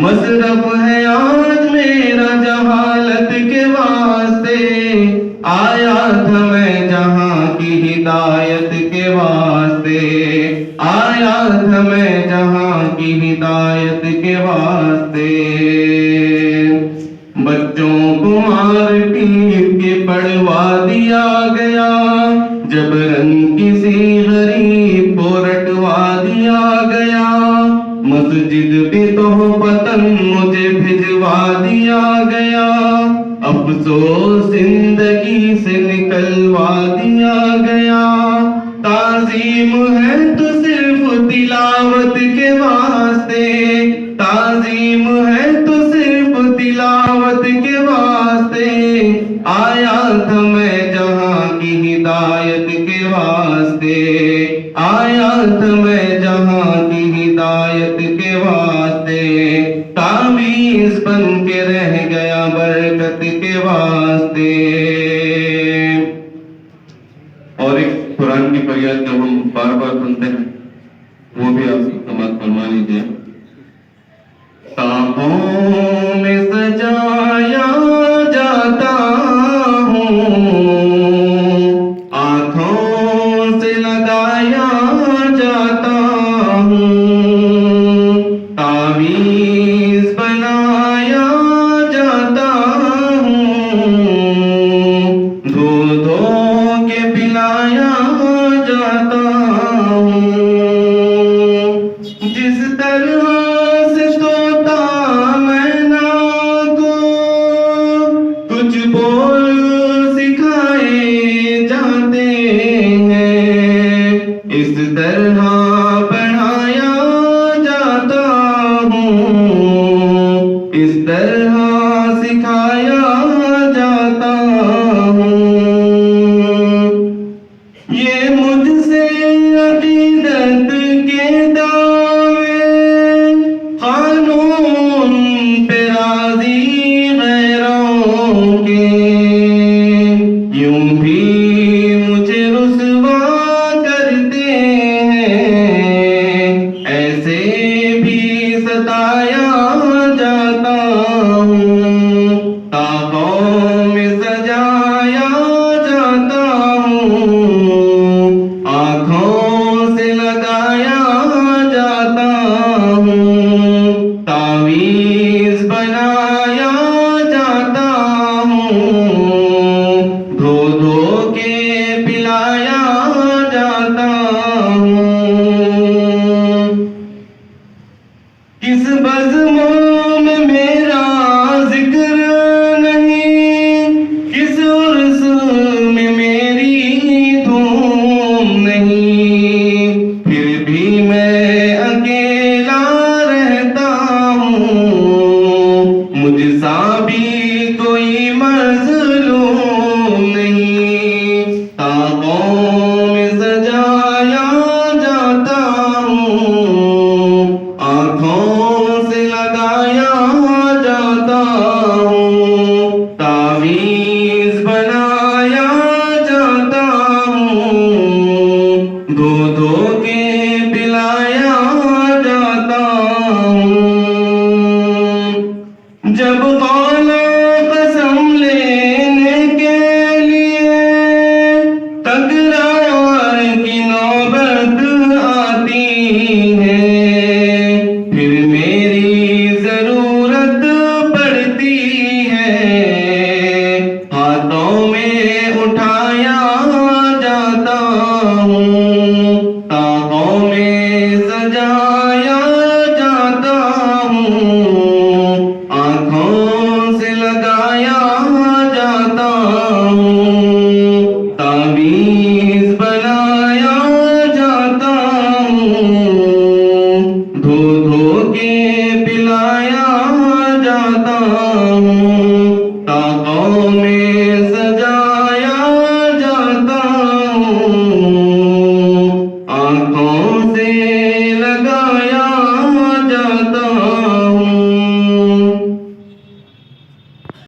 मसरफ है आज मेरा जहालत के वास्ते, आया था मैं जहां की हिदायत के वास्ते, आया था मैं जहां की हिदायत के वास्ते। बच्चों को मार पीट के पढ़वा दिया गया, जबरन किसी गरीब को रटवा दिया गया। मस्जिद भी तो पतंग मुझे भिजवा दिया गया, अफसोस जिंदगी से निकलवा दिया गया। ताज़ीम है तो सिर्फ तिलावत के वास्ते, ताज़ीम है तो सिर्फ तिलावत के वास्ते, आया था मैं जहां की हिदायत के वास्ते, आया था मैं जहां की हिदायत के वास्ते। तावीज़ बन के रह गया बरकत के वास्ते। और एक कुरान की फरियाद जब हम बार बार सुनते हैं, वो भी आप समाज फरमा लीजिए। ताबों में सजाया जाता हूँ, आँखों से लगाया जाता हूँ, तावीज़ बनाया जाता हूँ, धो धो के पिलाया जाता हूँ। जिस तरह से तोता मैना को कुछ बोल सिखाए जाते हैं, इस तरह पढ़ाया जाता हूँ, इस तरह सिखाया जाता हूँ। ये मुझसे अकीदत के दावे, कानून पे राज़ी गैरों के, यूं भी मुझे रुसवा करते हैं, ऐसे भी सताया जाता हूँ। ताबों में सजाया जाता हूँ, आँखों से लगाया जाता हूँ, तावीज़ बनाया जाता हूँ, धो धो के पिलाया जाता हूँ। किस बज़्मों में मेरा जिक्र नहीं, किस उर्स में मेरी धूम नहीं, फिर भी मैं अकेला रहता हूँ, मुझसा भी कोई मज़लूम नहीं। ताबों में सजाया जाता हूँ, आँखों से लगाया जाता हूँ, तावीज़ बनाया जाता हूँ, धो धो के पिलाया जाता हूँ। जब कौनो कसम लेने के लिए तकरार की नौबत आती है, फिर मेरी जरूरत पड़ती है, हाथों में उठाया जाता हूँ, ताबों में सजाया जाता हूँ, आँखों से लगाया जाता हूँ, तावीज़ बना